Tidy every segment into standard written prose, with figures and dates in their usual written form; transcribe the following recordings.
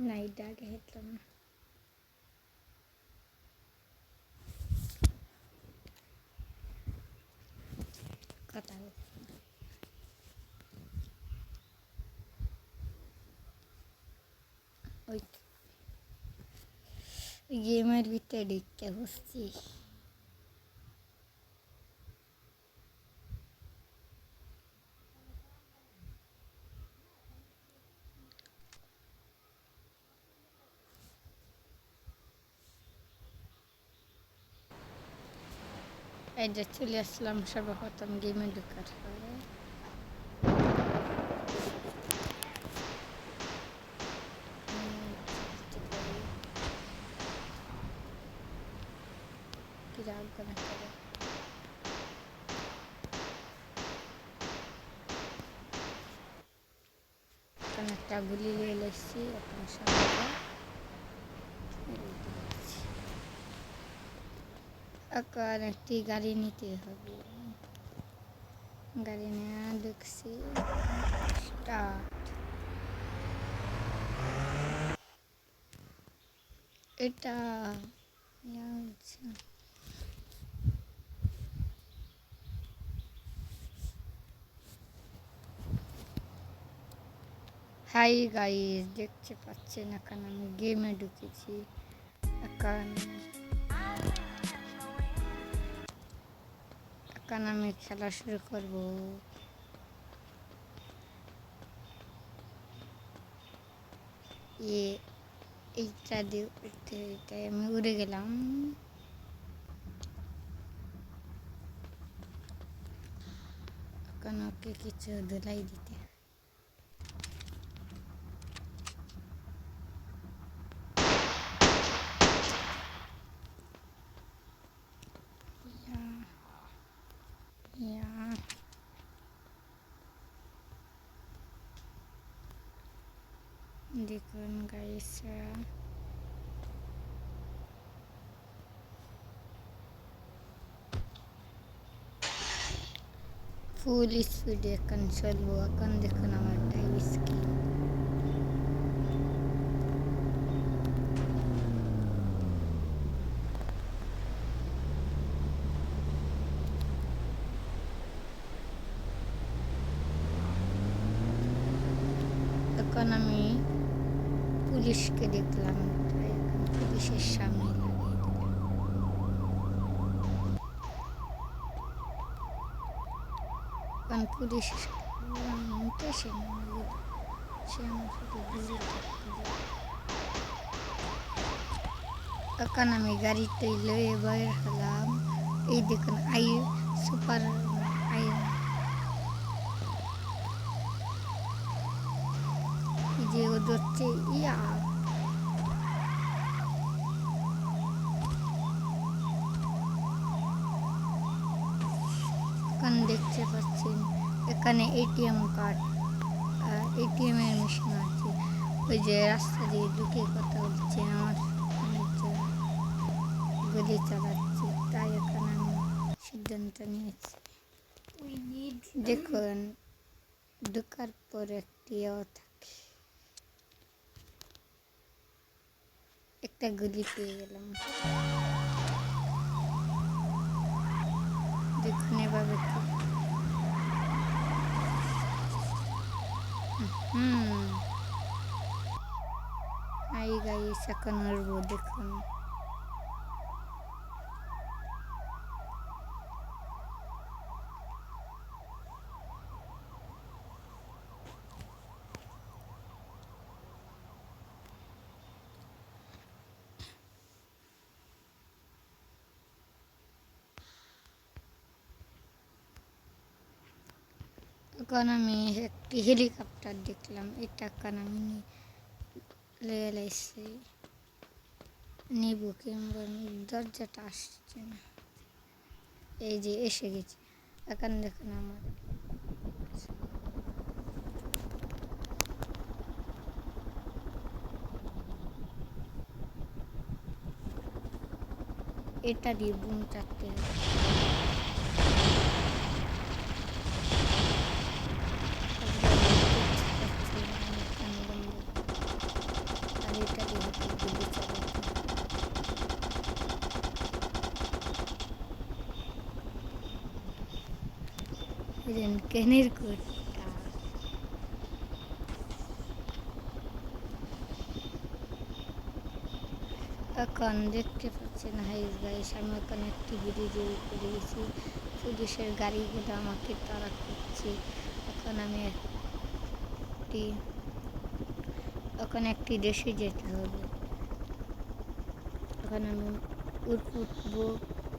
Night আগে হেঁটলাম না। কথা ওই গেমের ভিতরে ঢুকে বসছি। এই যে চলে আসলাম সর্বপ্রথম গেমে ঢুকার পরে। এখন একটা গুলি নিয়ে এসেছি, এখন সামনে এখন একটি গাড়ি নিতে হবে। গাড়ি নেওয়া দেখছি স্টার্ট। এটা হাই গাইস, দেখতে পাচ্ছেন এখন আমি গেমে ঢুকেছি। এখন আমি খেলা শুরু করব। এইটা দিয়ে উঠতে এইটাই আমি উড়ে গেলাম। এখন ওকে কিছু ধুলাই দিতে। দেখুন গাইস, ফুল স্পিডে এখন চলবো। এখন দেখুন আমার টাইম স্কিল। এখন আমি পুলিশকে দেখলাম, এখন পুলিশের সামনে লাগিয়ে দিলাম। এখন পুলিশ সে আমার সাথে গুলি করতে। এখন আমি গাড়িতে লয়ে বের হলাম। এই দেখুন সুপার যে ও ধরছে এখন দেখতে পাচ্ছেন এখানে এটিএম কার্ড, এটিএম এর মেশিন আছে। ওই যে রাস্তা দিয়ে ঢুকে কথা বলছে, আমার গুলি চালাচ্ছে, তাই এখন আমি সিদ্ধান্ত নিয়েছি। দেখুন ঢুকার পর একটি থাকে, একটা গুলি পেয়ে গেলাম। দেখুন এভাবে হাই গাইস, এখন উড়বো। দেখুন এখন আমি একটি হেলিকপ্টার দেখলাম, এটা এখন আমি লেছি নিব, কিংবা দরজাটা আসছে না। এই যে এসে গেছি। এখন দেখুন আমার এটা দিয়ে বুম চারটে। কেনের কোটটা। এখন দেখতে পাচ্ছেন গাইস, আমি ওখানে একটি ব্রিজের উপরে গেছি। পুলিশের গাড়িগুলো আমাকে তাড়া করছে। এখন আমি একটি দেশে যেতে হবে। এখন আমি উঠবো।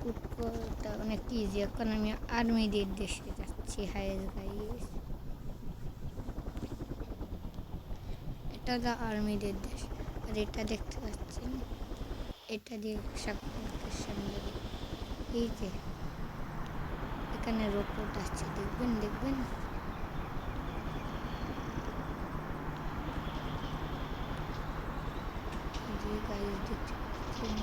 উঠবোটা অনেক ইজি। এখন আমি আর্মিদের দেশে যাচ্ছি গাইস। এটা হলো আর্মিদের দেশ। আর এটা দেখতে পাচ্ছেন, এটা দিয়ে সাগরের সামনে এই যে এখানে রোবট আছে, দেখবেন যে গাইস দেখতে পাচ্ছেন।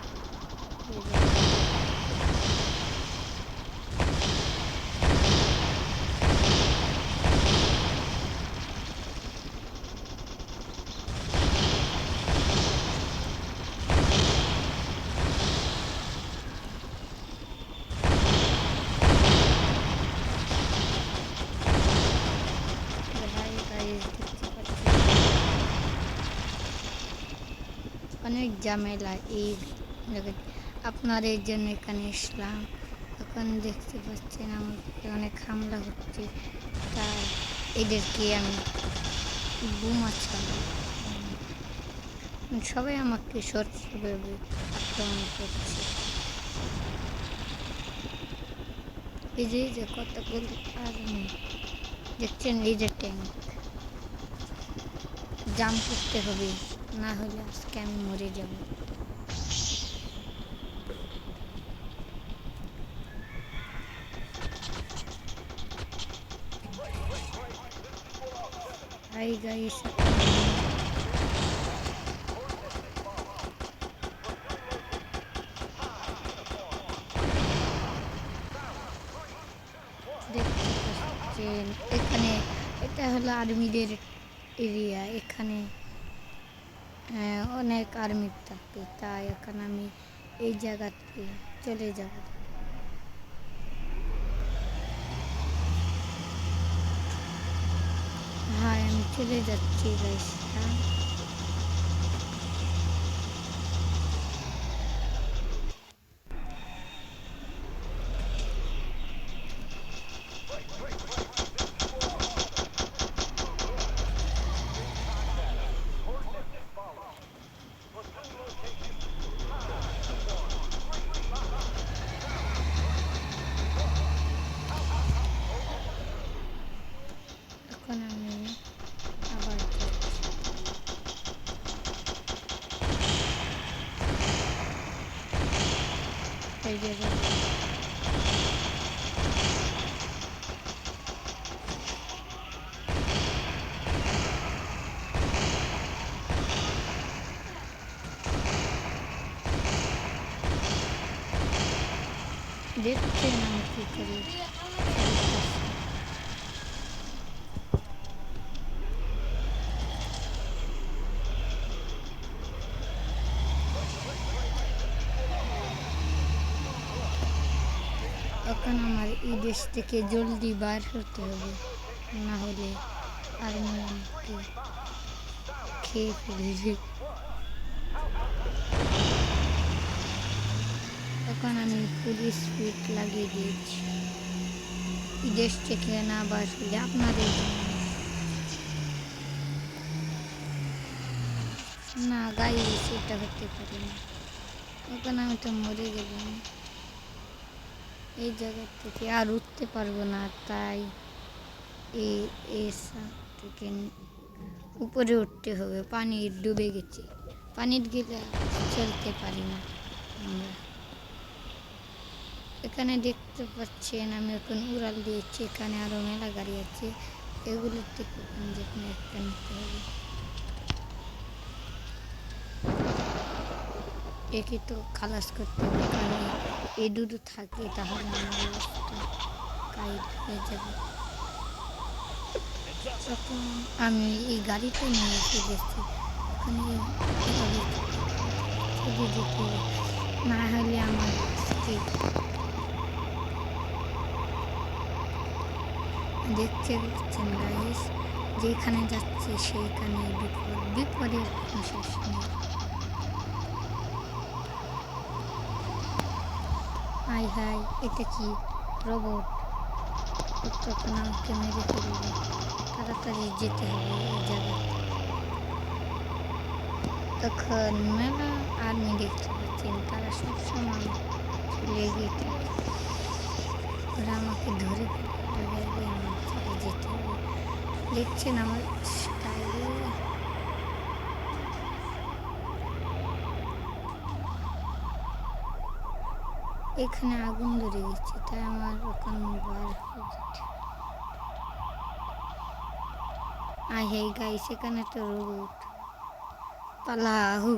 অনেক ঝামেলা এই জায়গায়। আপনার এই জন্য এখানে আসলাম। এখন দেখতে পাচ্ছেন আমাকে অনেক হামলা হচ্ছে, তাই এদেরকে আমি বোমা চালাই। সবাই আমাকে শত্রুভাবে আক্রমণ করছে। এই যে কতগুলো আর্মি দেখছেন, এই যে ট্যাঙ্ক। জাম্প করতে হবে, না হলে আজকে আমি মরে যাব। গাইস, দেখতে পাচ্ছেন এখানে এটা হলো আর্মিদের এরিয়া। এখানে অনেক আর্মি থাকে, তাই এখন আমি এই জায়গাতে চলে যাব। হ্যাঁ, আমি চলে যাচ্ছি গাইস। এখন আমি আবার দেখছেন আমি কি করি। এখন আমার এই দেশ থেকে জলদি বার হতে হবে, না হলে আর্মি আমাকে খেয়ে ফেলবে। এখন আমি ফুল স্পিড লাগিয়ে দিয়েছি। এই দেশ থেকে না বার হলে আপনাদের না গাইস, এটা হতে পারে না। এখন আমি তো মরে গেলাম। এই জায়গা থেকে আর উঠতে পারবো না, তাই এই থেকে উপরে উঠতে হবে। পানি ডুবে গেছে, পানির গেলে চলতে পারি না আমরা। এখানে দেখতে পাচ্ছেন আমি এখন উড়াল দিয়েছি। এখানে আরও মেলা গাড়ি আছে, এগুলোর থেকে যেখানে একটা নিতে হবে। একে তো খালাস করতে হবে, কারণ এই দুটো থাকে, তাহলে আমার অবস্থা কাইট হয়ে যাবে। তখন আমি এই গাড়িটা নিয়ে ফিরেছি। ওখানে ছবি যেতে, না হলে আমার দেখতে পাচ্ছেন গাইস, যেখানে যাচ্ছে সেইখানে বিপদ, বিপদের কোনো শেষ নেই। হাই হাই, এটা কি রোবট? তখন আমাকে মেরে ফেলবে, তাড়াতাড়ি যেতে হবে এই জায়গায়। তখন মেলা আর্মি দেখতে পাচ্ছেন, তারা সবসময় লেগে থাকে, ওরা আমাকে ধরে ফেলবে, আমার থেকে যেতে হবে। দেখছেন আমার স্টাইলে, এখানে আগুন ধরে গেছে, তাই আমার ওখানে বার হয়ে যেতে। আই হাই গাইস, এখানে তো রোবট, পালাহু।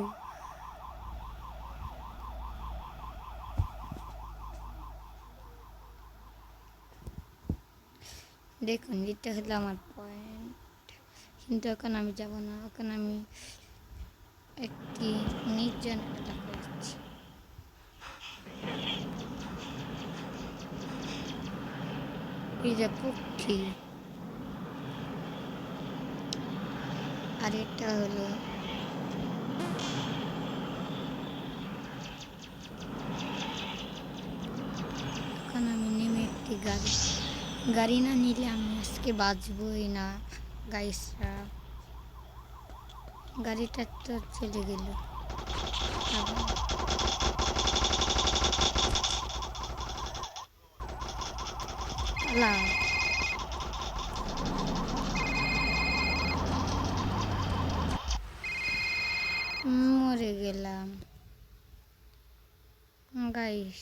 দেখুন এটা হলো আমার পয়েন্ট, কিন্তু এখন আমি যাব না, এখন আমি একটি নির্জন এলাকায় যাচ্ছি। এই যে পক্ষী, আর এটা হলো এখন আমি নেমে একটি গাড়ি না নিলে আমি আজকে বাঁচবই না গাইসরা। গাড়িটা তো চলে গেল, পালাও। মরে গেলাম গাইস।